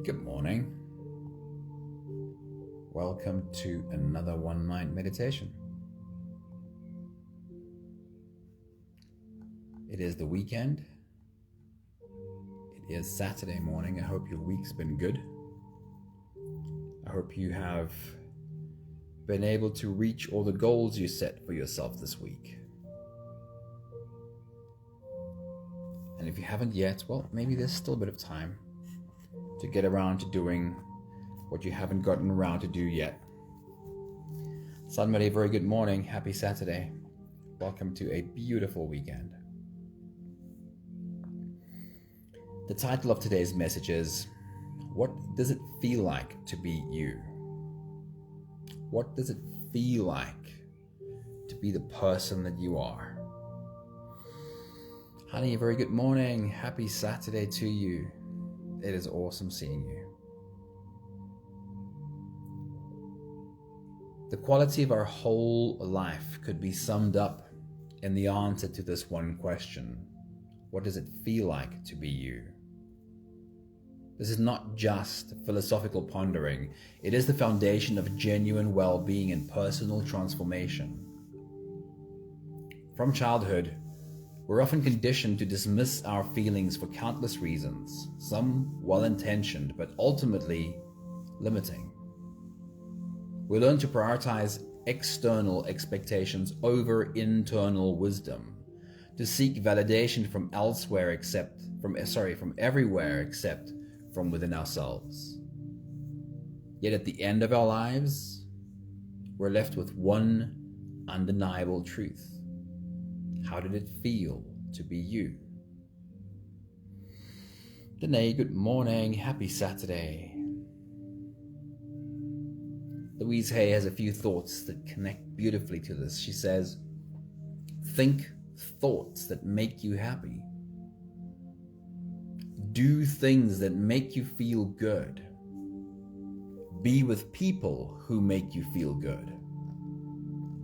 Good morning. Welcome to another One Mind meditation. It is the weekend. It is Saturday morning. I hope your week's been good. I hope you have been able to reach all the goals you set for yourself this week. And if you haven't yet, well, maybe there's still a bit of time to get around to doing what you haven't gotten around to do yet. Somebody, very good morning. Happy Saturday. Welcome to a beautiful weekend. The title of today's message is, what does it feel like to be you? What does it feel like to be the person that you are? Honey, very good morning. Happy Saturday to you. It is awesome seeing you. The quality of our whole life could be summed up in the answer to this one question. What does it feel like to be you? This is not just philosophical pondering. It is the foundation of genuine well-being and personal transformation. From childhood, we're often conditioned to dismiss our feelings for countless reasons, some well-intentioned, but ultimately limiting. We learn to prioritize external expectations over internal wisdom, to seek validation from everywhere except from within ourselves. Yet at the end of our lives, we're left with one undeniable truth. How did it feel to be you? Danae, good morning. Happy Saturday. Louise Hay has a few thoughts that connect beautifully to this. She says, think thoughts that make you happy. Do things that make you feel good. Be with people who make you feel good.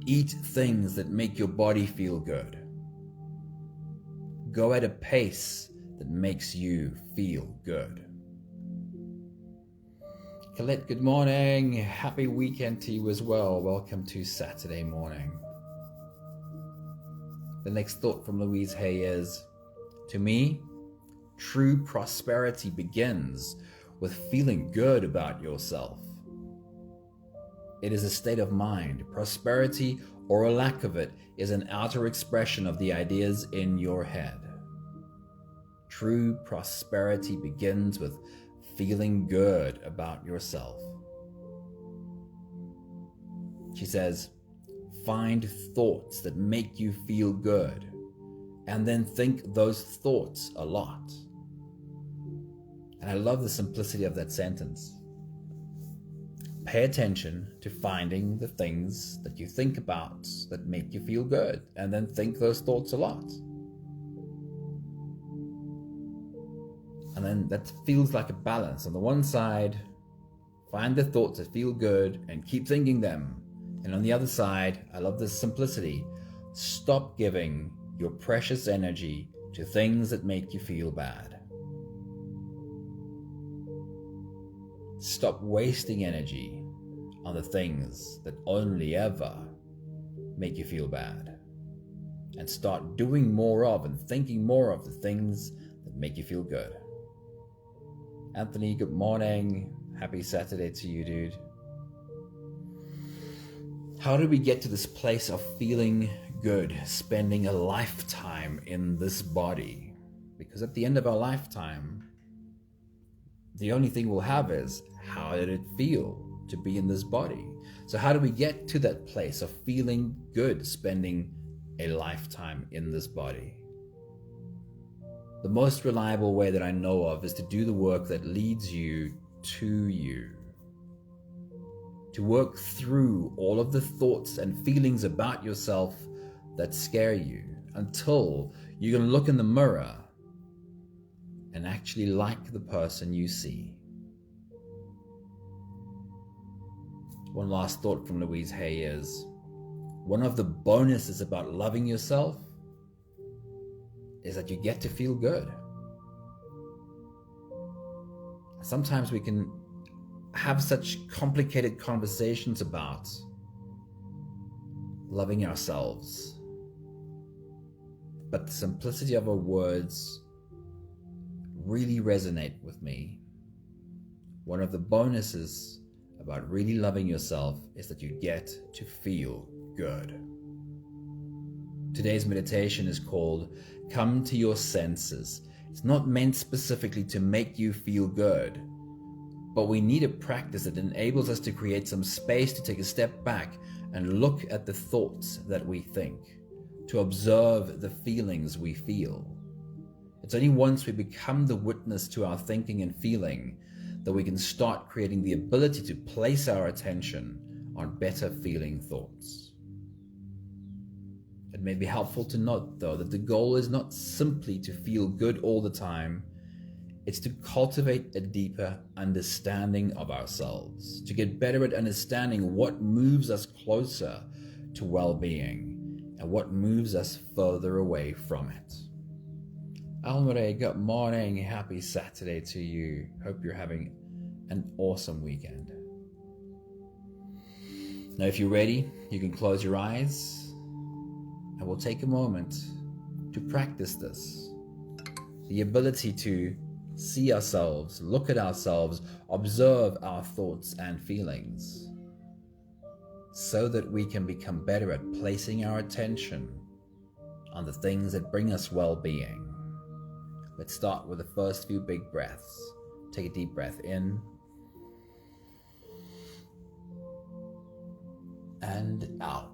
Eat things that make your body feel good. Go at a pace that makes you feel good. Colette, good morning. Happy weekend to you as well. Welcome to Saturday morning. The next thought from Louise Hay is, to me, true prosperity begins with feeling good about yourself. It is a state of mind. Prosperity, or a lack of it, is an outer expression of the ideas in your head. True prosperity begins with feeling good about yourself. She says, find thoughts that make you feel good, and then think those thoughts a lot. And I love the simplicity of that sentence. Pay attention to finding the things that you think about that make you feel good, and then think those thoughts a lot. And then that feels like a balance. On the one side, find the thoughts that feel good and keep thinking them. And on the other side, I love this simplicity. Stop giving your precious energy to things that make you feel bad. Stop wasting energy on the things that only ever make you feel bad. And start doing more of and thinking more of the things that make you feel good. Anthony, good morning. Happy Saturday to you, dude. How do we get to this place of feeling good, spending a lifetime in this body? Because at the end of our lifetime, the only thing we'll have is, how did it feel to be in this body? So how do we get to that place of feeling good, spending a lifetime in this body? The most reliable way that I know of is to do the work that leads you to you. To work through all of the thoughts and feelings about yourself that scare you until you can look in the mirror and actually like the person you see. One last thought from Louise Hay is, one of the bonuses about loving yourself is that you get to feel good. Sometimes we can have such complicated conversations about loving ourselves, but the simplicity of our words really resonate with me. One of the bonuses about really loving yourself is that you get to feel good. Today's meditation is called Come to Your Senses. It's not meant specifically to make you feel good, but we need a practice that enables us to create some space to take a step back and look at the thoughts that we think, to observe the feelings we feel. It's only once we become the witness to our thinking and feeling that we can start creating the ability to place our attention on better feeling thoughts. It may be helpful to note, though, that the goal is not simply to feel good all the time. It's to cultivate a deeper understanding of ourselves, to get better at understanding what moves us closer to well-being and what moves us further away from it. Almare, good morning. Happy Saturday to you. Hope you're having an awesome weekend. Now, if you're ready, you can close your eyes and we'll take a moment to practice this. The ability to see ourselves, look at ourselves, observe our thoughts and feelings, so that we can become better at placing our attention on the things that bring us well-being. Let's start with the first few big breaths. Take a deep breath in and out.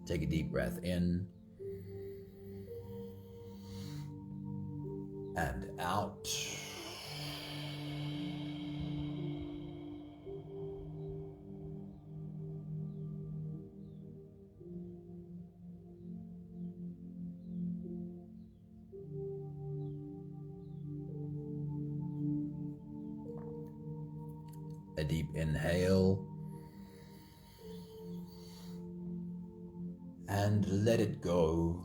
Take a deep breath in and out. A deep inhale and let it go.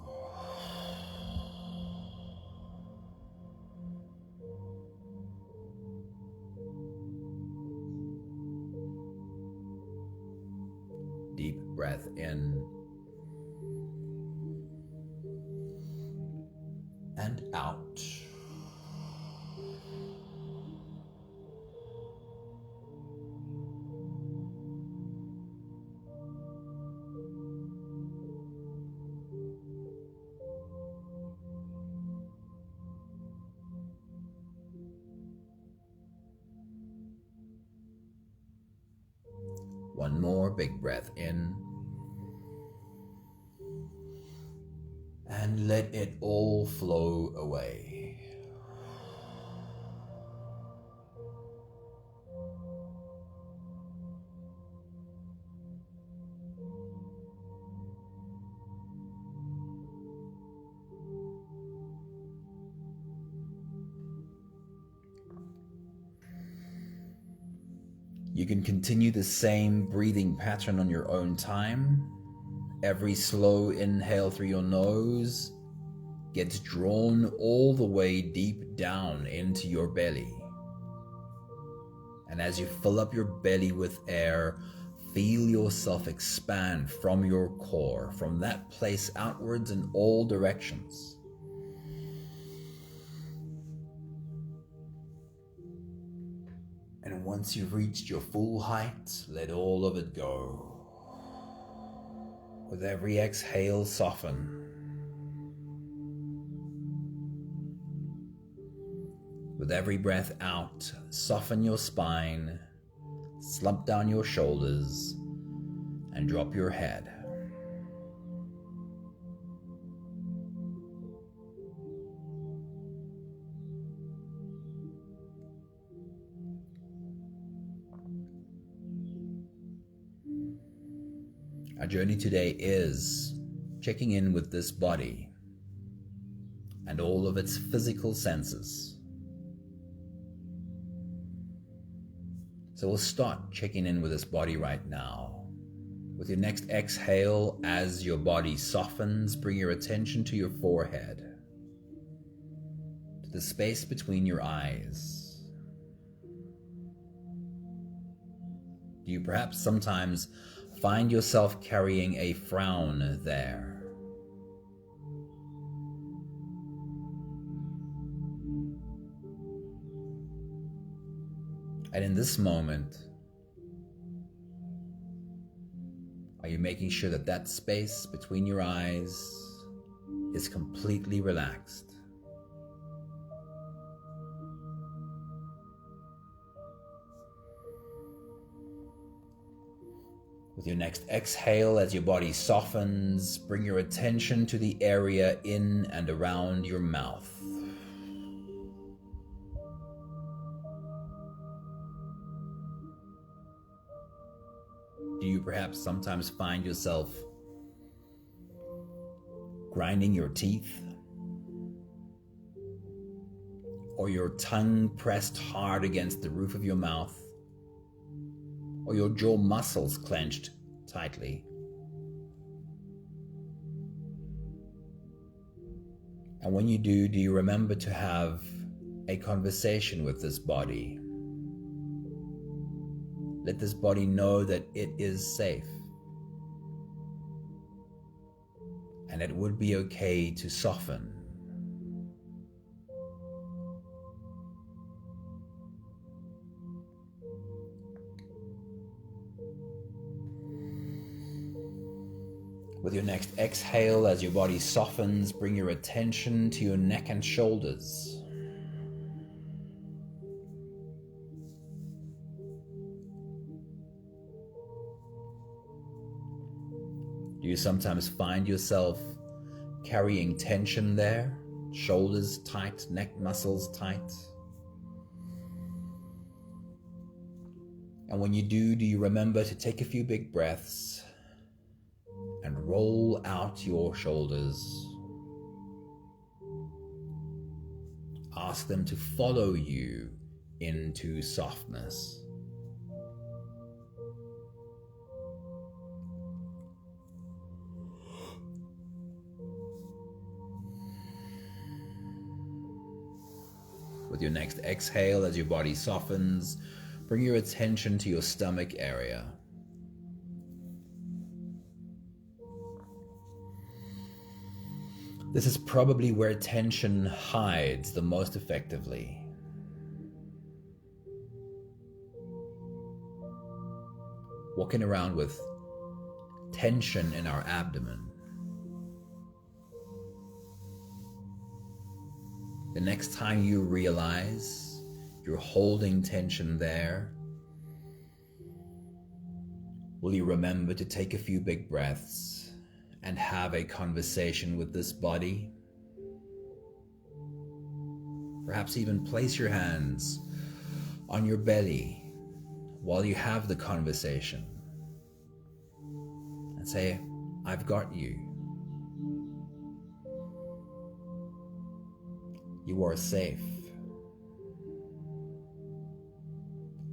Deep breath in and out. One more big breath in and let it all flow away. You can continue the same breathing pattern on your own time. Every slow inhale through your nose gets drawn all the way deep down into your belly. And as you fill up your belly with air, feel yourself expand from your core, from that place outwards in all directions. And once you've reached your full height, let all of it go. With every exhale, soften. With every breath out, soften your spine, slump down your shoulders, and drop your head. Our journey today is checking in with this body and all of its physical senses. So we'll start checking in with this body right now. With your next exhale, as your body softens, bring your attention to your forehead, to the space between your eyes. Do you perhaps sometimes find yourself carrying a frown there? And in this moment, are you making sure that that space between your eyes is completely relaxed? With your next exhale, as your body softens, bring your attention to the area in and around your mouth. Do you perhaps sometimes find yourself grinding your teeth, or your tongue pressed hard against the roof of your mouth, or your jaw muscles clenched tightly? And when you do you remember to have a conversation with this body? Let this body know that it is safe, and it would be okay to soften. With your next exhale, as your body softens, bring your attention to your neck and shoulders. Do you sometimes find yourself carrying tension there? Shoulders tight, neck muscles tight? And when you do you remember to take a few big breaths and roll out your shoulders? Ask them to follow you into softness. With your next exhale, as your body softens, bring your attention to your stomach area. This is probably where tension hides the most effectively. Walking around with tension in our abdomen. The next time you realize you're holding tension there, will you remember to take a few big breaths and have a conversation with this body? Perhaps even place your hands on your belly while you have the conversation and say, "I've got you. You are safe.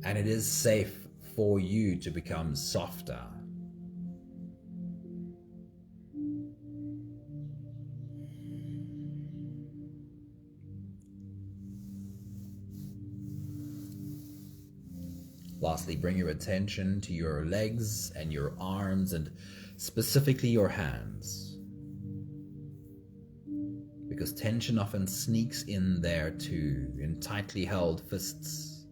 And it is safe for you to become softer." Lastly, bring your attention to your legs and your arms, and specifically your hands, because tension often sneaks in there too, in tightly held fists.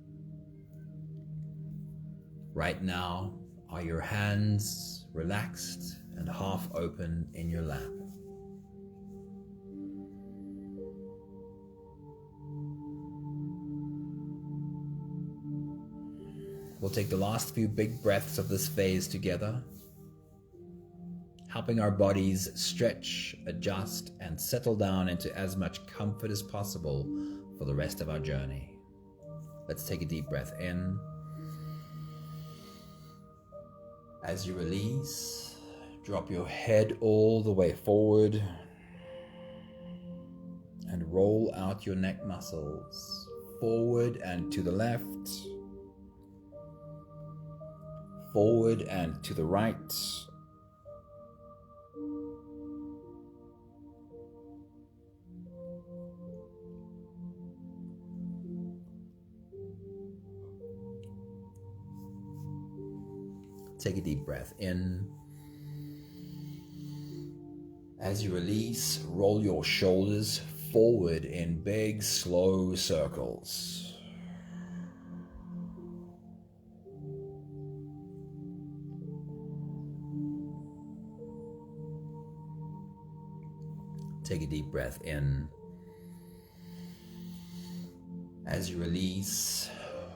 Right now, are your hands relaxed and half open in your lap? We'll take the last few big breaths of this phase together, helping our bodies stretch, adjust, and settle down into as much comfort as possible for the rest of our journey. Let's take a deep breath in. As you release, drop your head all the way forward and roll out your neck muscles forward and to the left. forward and to the right. Take a deep breath in. As you release, roll your shoulders forward in big, slow circles. Take a deep breath in. As you release,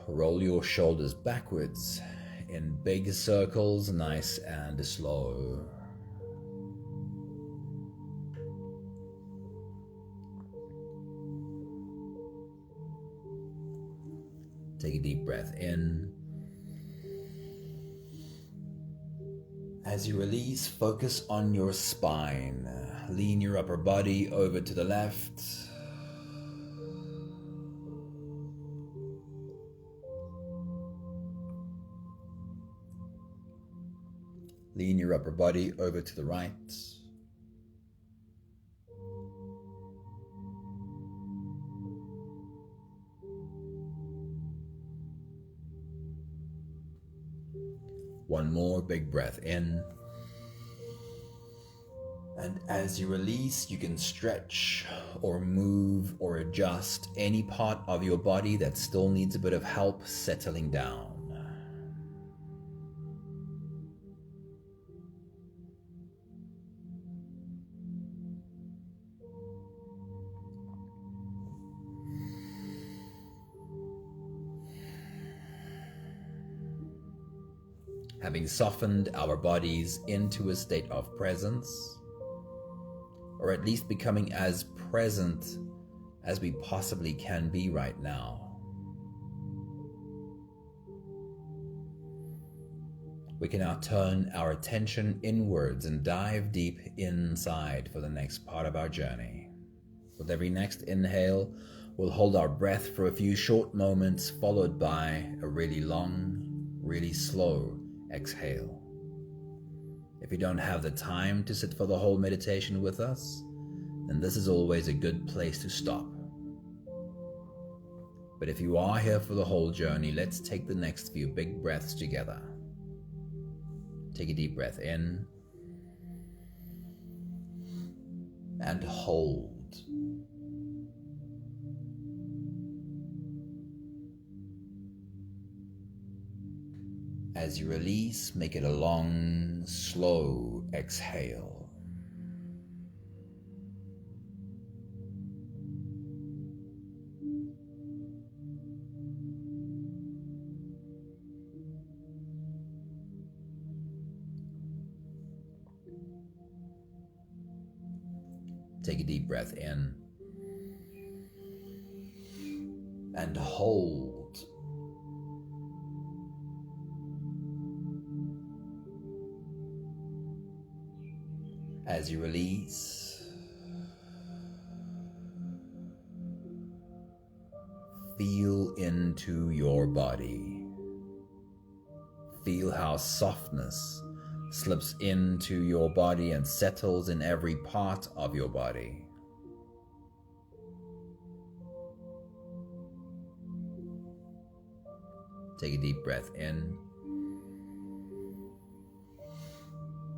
roll your shoulders backwards in big circles, nice and slow. Take a deep breath in. As you release, focus on your spine. Lean your upper body over to the left. Lean your upper body over to the right. One more big breath in. And as you release, you can stretch or move or adjust any part of your body that still needs a bit of help settling down. Having softened our bodies into a state of presence, or at least becoming as present as we possibly can be right now, we can now turn our attention inwards and dive deep inside for the next part of our journey. With every next inhale, we'll hold our breath for a few short moments, followed by a really long, really slow exhale. If you don't have the time to sit for the whole meditation with us, then this is always a good place to stop. But if you are here for the whole journey, let's take the next few big breaths together. Take a deep breath in and hold. As you release, make it a long, slow exhale. Take a deep breath in and hold. As you release, feel into your body. Feel how softness slips into your body and settles in every part of your body. Take a deep breath in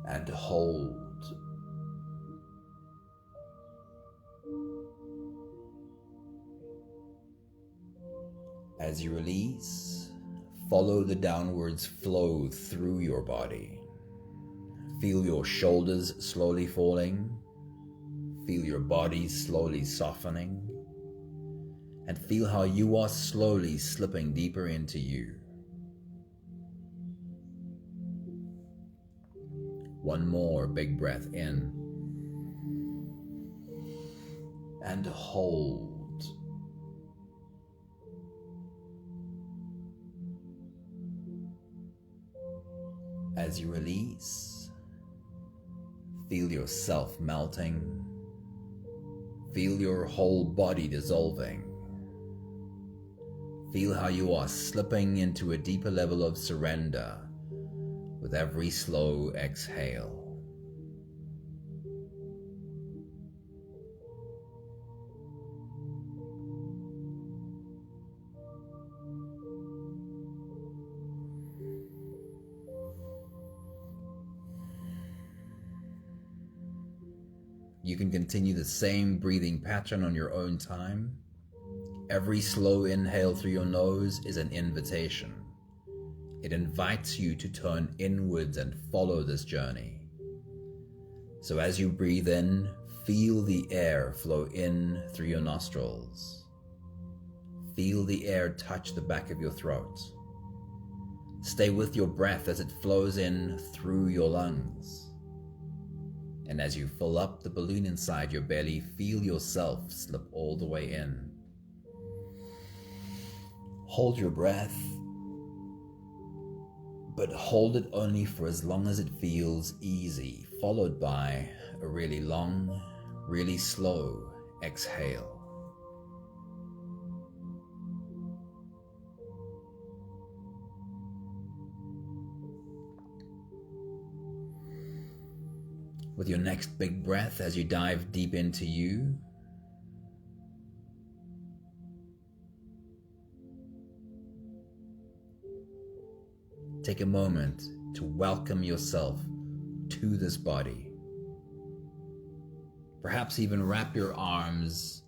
and hold. As you release, follow the downwards flow through your body. Feel your shoulders slowly falling. Feel your body slowly softening. And feel how you are slowly slipping deeper into you. One more big breath in. And hold. As you release, feel yourself melting. Feel your whole body dissolving. Feel how you are slipping into a deeper level of surrender, with every slow exhale. You can continue the same breathing pattern on your own time. Every slow inhale through your nose is an invitation. It invites you to turn inwards and follow this journey. So as you breathe in, feel the air flow in through your nostrils. Feel the air touch the back of your throat. Stay with your breath as it flows in through your lungs. And as you fill up the balloon inside your belly, feel yourself slip all the way in. Hold your breath, but hold it only for as long as it feels easy, followed by a really long, really slow exhale. With your next big breath, as you dive deep into you, take a moment to welcome yourself to this body. Perhaps even wrap your arms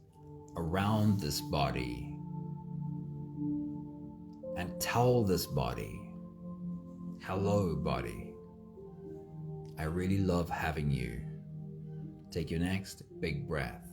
around this body and tell this body, hello body, I really love having you. Take your next big breath.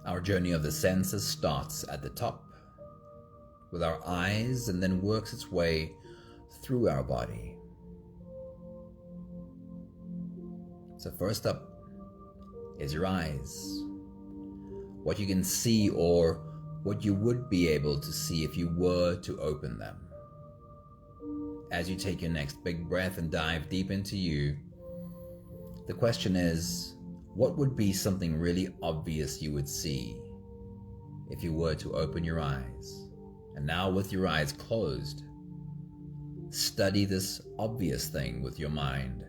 Our journey of the senses starts at the top with our eyes and then works its way through our body. So first up is your eyes. What you can see or what you would be able to see if you were to open them. As you take your next big breath and dive deep into you, the question is, what would be something really obvious you would see if you were to open your eyes? And now with your eyes closed, study this obvious thing with your mind.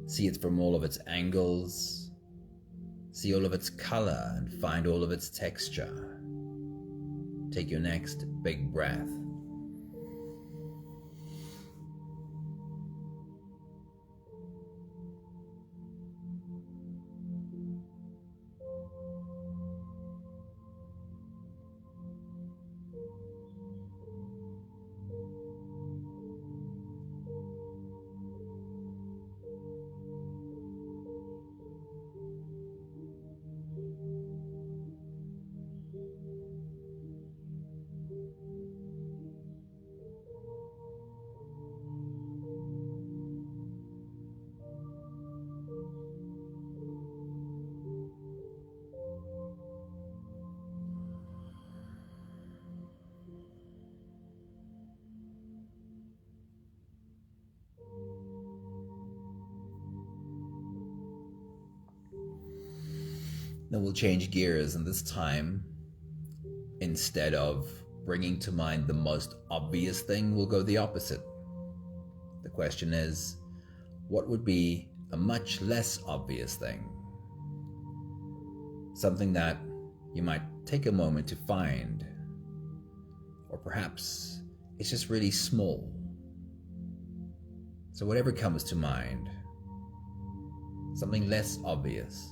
See it from all of its angles, see all of its color, and find all of its texture. Take your next big breath. Then we'll change gears, and this time, instead of bringing to mind the most obvious thing, we'll go the opposite. The question is, what would be a much less obvious thing? Something that you might take a moment to find, or perhaps it's just really small. So whatever comes to mind, something less obvious.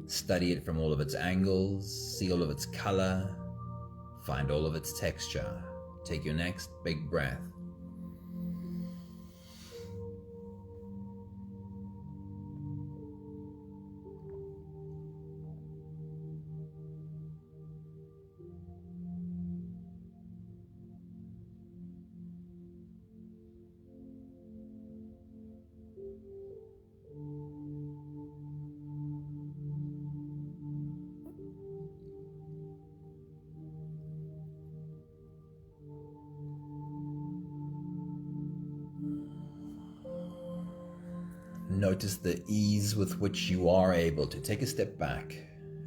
Study it from all of its angles, see all of its color, find all of its texture. Take your next big breath. Notice the ease with which you are able to take a step back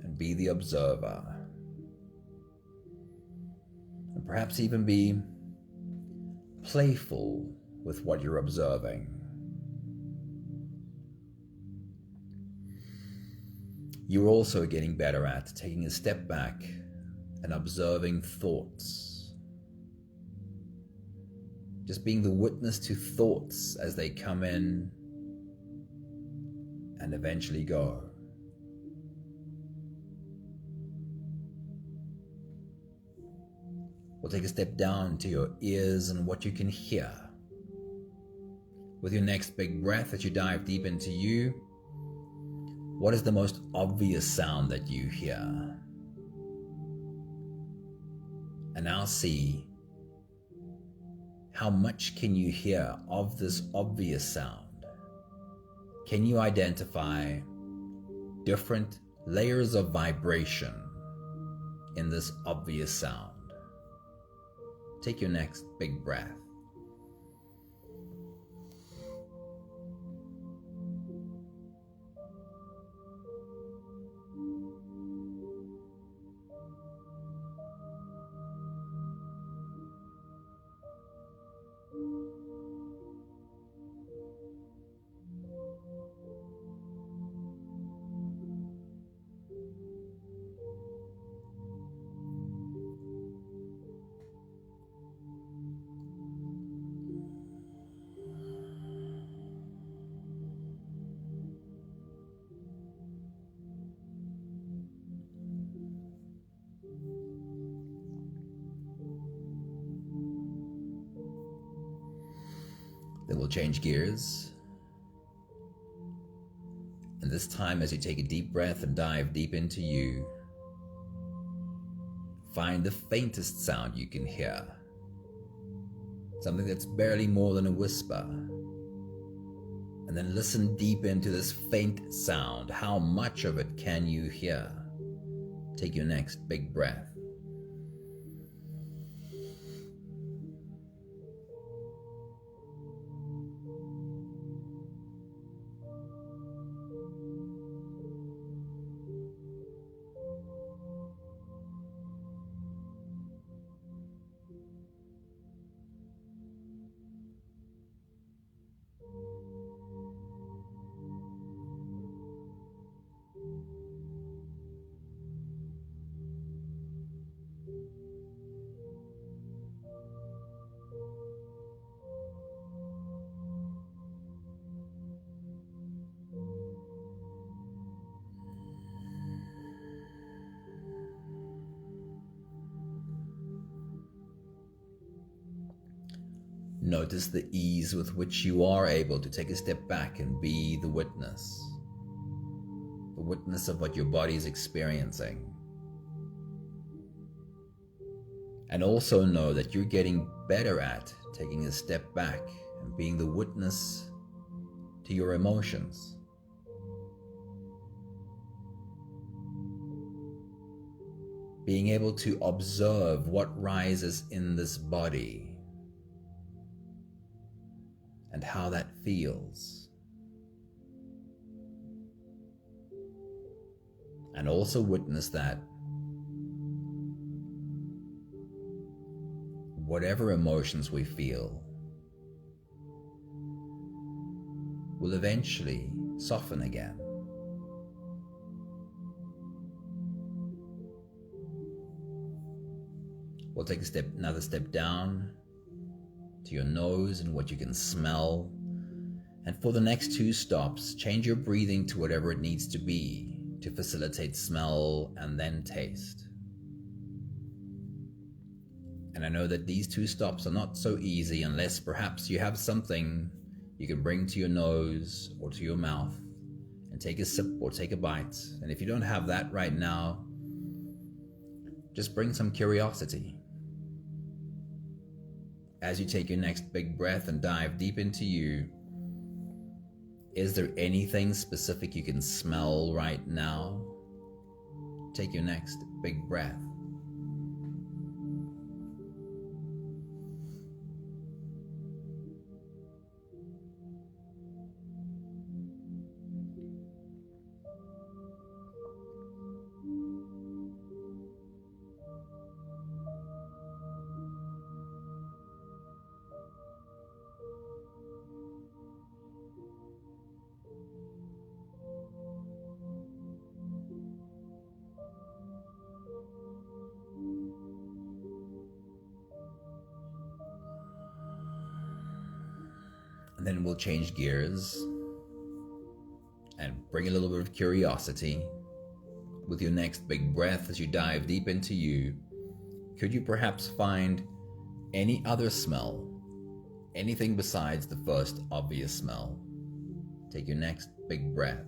and be the observer. And perhaps even be playful with what you're observing. You're also getting better at taking a step back and observing thoughts. Just being the witness to thoughts as they come in and eventually go. We'll take a step down to your ears and what you can hear. With your next big breath, as you dive deep into you, what is the most obvious sound that you hear? And now see, how much can you hear of this obvious sound? Can you identify different layers of vibration in this obvious sound? Take your next big breath. Then we'll change gears. And this time, as you take a deep breath and dive deep into you, find the faintest sound you can hear. Something that's barely more than a whisper. And then listen deep into this faint sound. How much of it can you hear? Take your next big breath. Notice the ease with which you are able to take a step back and be the witness of what your body is experiencing. And also know that you're getting better at taking a step back and being the witness to your emotions. Being able to observe what rises in this body and how that feels. And also witness that whatever emotions we feel will eventually soften again. We'll take another step down to your nose and what you can smell And for the next 2 stops, change your breathing to whatever it needs to be to facilitate smell and then taste. And I know that these 2 stops are not so easy unless perhaps you have something you can bring to your nose or to your mouth and take a sip or take a bite. And if you don't have that right now, just bring some curiosity. As you take your next big breath and dive deep into you, is there anything specific you can smell right now? Take your next big breath. And then we'll change gears and bring a little bit of curiosity. With your next big breath as you dive deep into you, could you perhaps find any other smell? Anything besides the first obvious smell? Take your next big breath.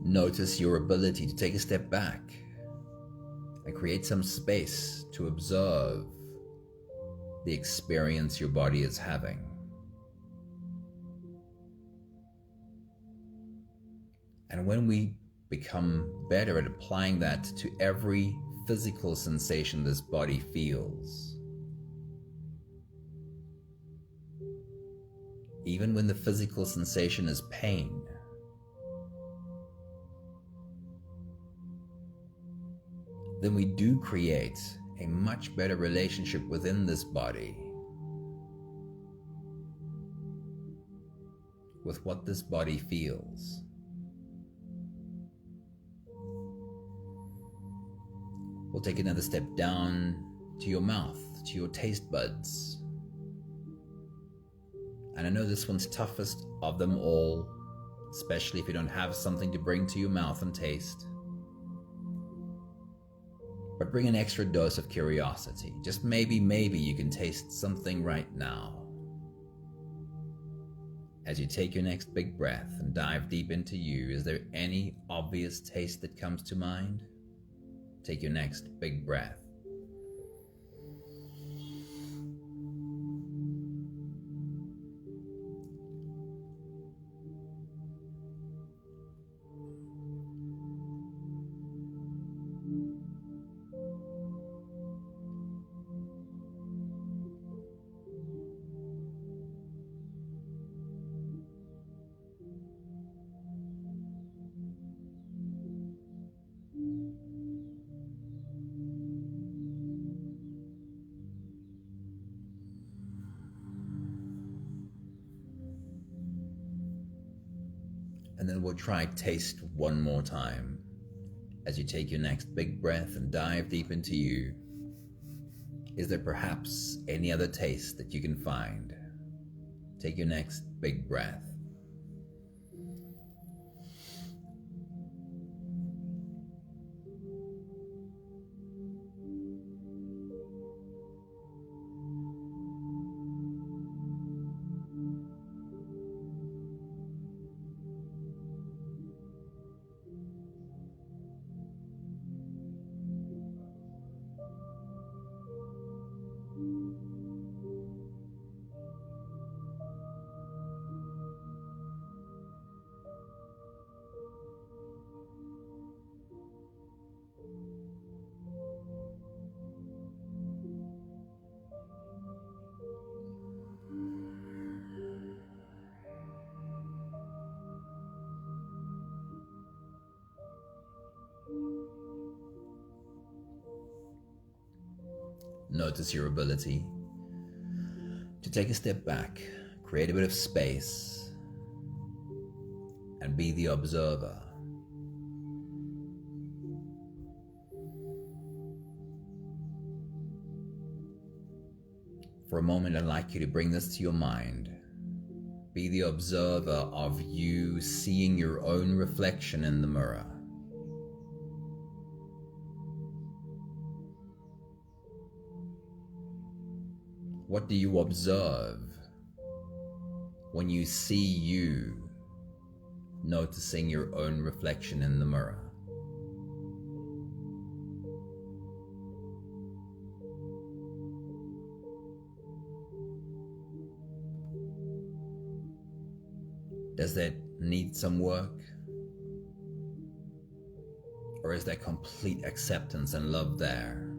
Notice your ability to take a step back and create some space to observe the experience your body is having. And when we become better at applying that to every physical sensation this body feels, even when the physical sensation is pain, then we do create a much better relationship within this body with what this body feels. We'll take another step down to your mouth, to your taste buds. And I know this one's toughest of them all, especially if you don't have something to bring to your mouth and taste. But bring an extra dose of curiosity. Just maybe you can taste something right now. As you take your next big breath and dive deep into you, is there any obvious taste that comes to mind? Take your next big breath. And then we'll try taste one more time. As you take your next big breath and dive deep into you, is there perhaps any other taste that you can find? Take your next big breath. Notice your ability to take a step back, create a bit of space, and be the observer. For a moment, I'd like you to bring this to your mind. Be the observer of you seeing your own reflection in the mirror. What do you observe when you see you noticing your own reflection in the mirror? Does that need some work? Or is there complete acceptance and love there?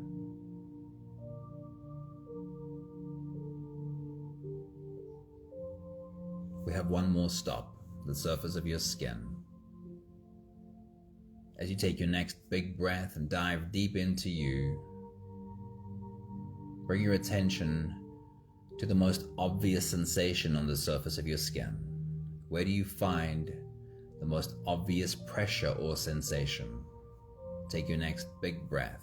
We have one more stop, the surface of your skin. As you take your next big breath and dive deep into you, bring your attention to the most obvious sensation on the surface of your skin. Where do you find the most obvious pressure or sensation? Take your next big breath.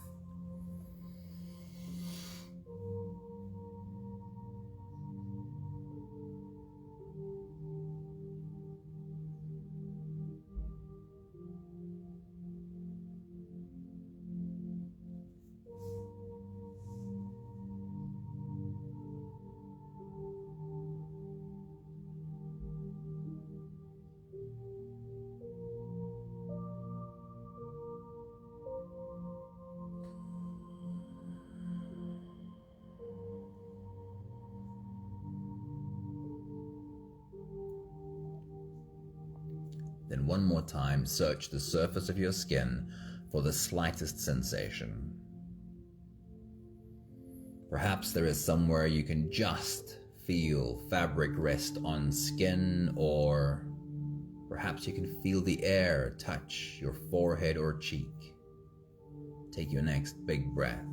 Then one more time, search the surface of your skin for the slightest sensation. Perhaps there is somewhere you can just feel fabric rest on skin, or perhaps you can feel the air touch your forehead or cheek. Take your next big breath.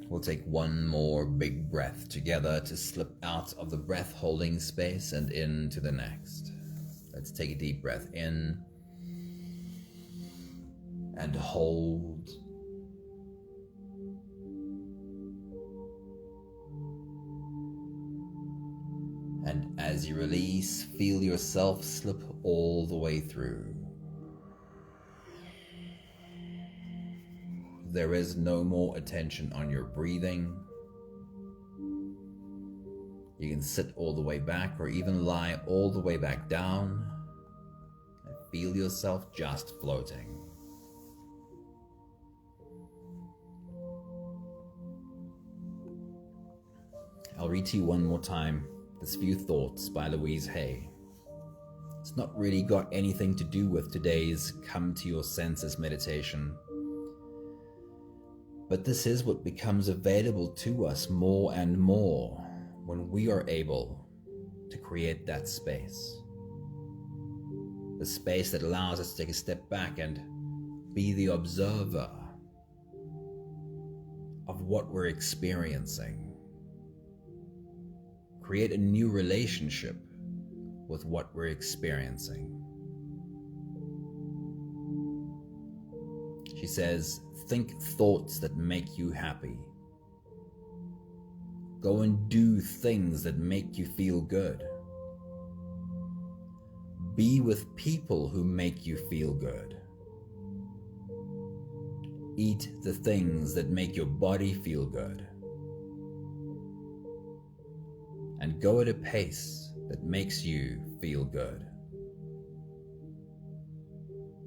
We'll take one more big breath together to slip out of the breath holding space and into the next. Let's take a deep breath in and hold. And as you release, feel yourself slip all the way through. There is no more attention on your breathing. You can sit all the way back or even lie all the way back down and feel yourself just floating. I'll read to you one more time this Few Thoughts by Louise Hay. It's not really got anything to do with today's Come to Your Senses meditation, but this is what becomes available to us more and more when we are able to create that space. The space that allows us to take a step back and be the observer of what we're experiencing. Create a new relationship with what we're experiencing. She says, think thoughts that make you happy. Go and do things that make you feel good. Be with people who make you feel good. Eat the things that make your body feel good. And go at a pace that makes you feel good.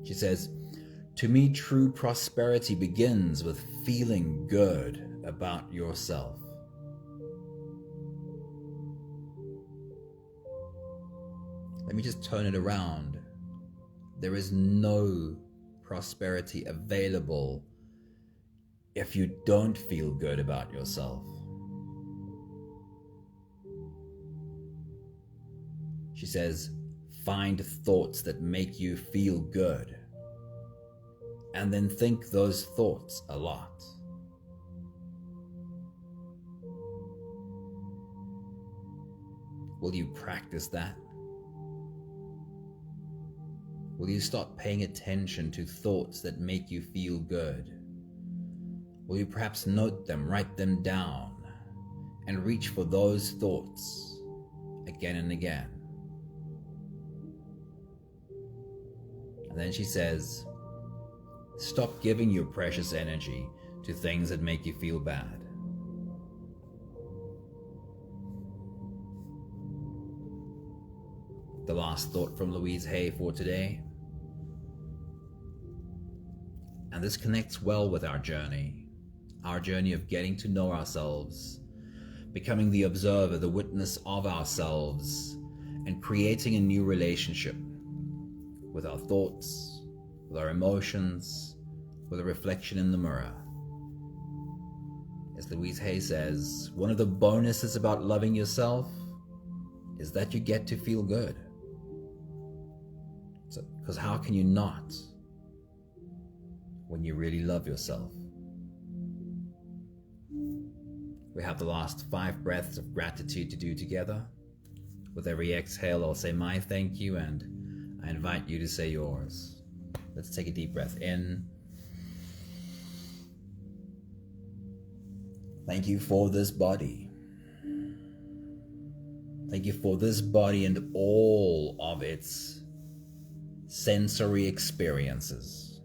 She says, To me, true prosperity begins with feeling good about yourself. Let me just turn it around. There is no prosperity available if you don't feel good about yourself. She says, find thoughts that make you feel good, and then think those thoughts a lot. Will you practice that? Will you start paying attention to thoughts that make you feel good? Will you perhaps note them, write them down, and reach for those thoughts again and again? And then she says, stop giving your precious energy to things that make you feel bad. The last thought from Louise Hay for today. And this connects well with our journey of getting to know ourselves, becoming the observer, the witness of ourselves, and creating a new relationship with our thoughts, with our emotions, with a reflection in the mirror. As Louise Hay says, one of the bonuses about loving yourself is that you get to feel good. Because how can you not when you really love yourself? We have the last 5 breaths of gratitude to do together. With every exhale, I'll say my thank you, and I invite you to say yours. Let's take a deep breath in. Thank you for this body. Thank you for this body and all of its sensory experiences.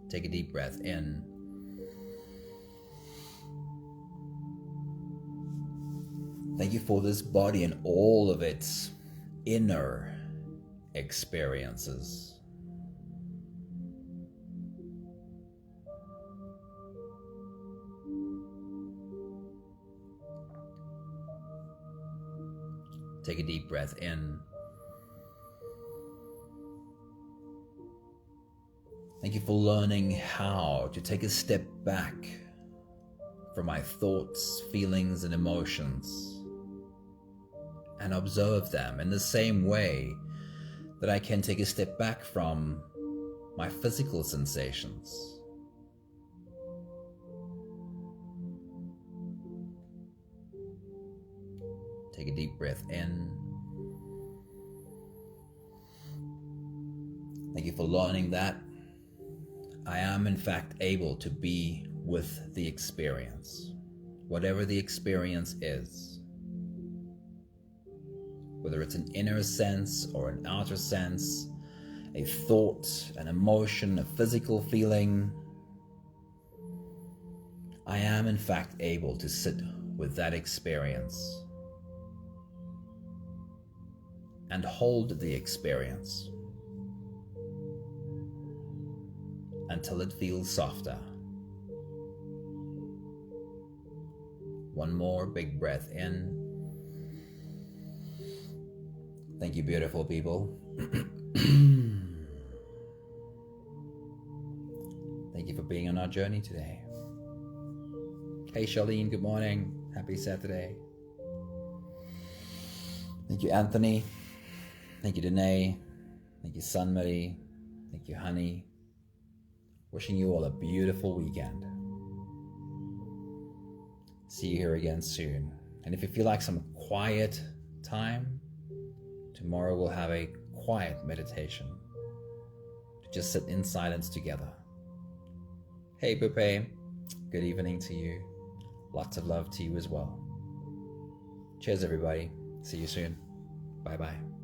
Take a deep breath in. Thank you for this body and all of its inner experiences. Take a deep breath in. Thank you for learning how to take a step back from my thoughts, feelings, and emotions and observe them in the same way that I can take a step back from my physical sensations. Take a deep breath in. Thank you for learning that I am in fact able to be with the experience, whatever the experience is. Whether it's an inner sense or an outer sense, a thought, an emotion, a physical feeling, I am in fact able to sit with that experience and hold the experience until it feels softer. One more big breath in. Thank you, beautiful people. Thank you for being on our journey today. Hey Charlene, good morning. Happy Saturday. Thank you, Anthony. Thank you, Danae. Thank you, Sunmarie. Thank you, Honey. Wishing you all a beautiful weekend. See you here again soon. And if you feel like some quiet time, tomorrow we'll have a quiet meditation to just sit in silence together. Hey Pupe, good evening to you. Lots of love to you as well. Cheers everybody. See you soon. Bye bye.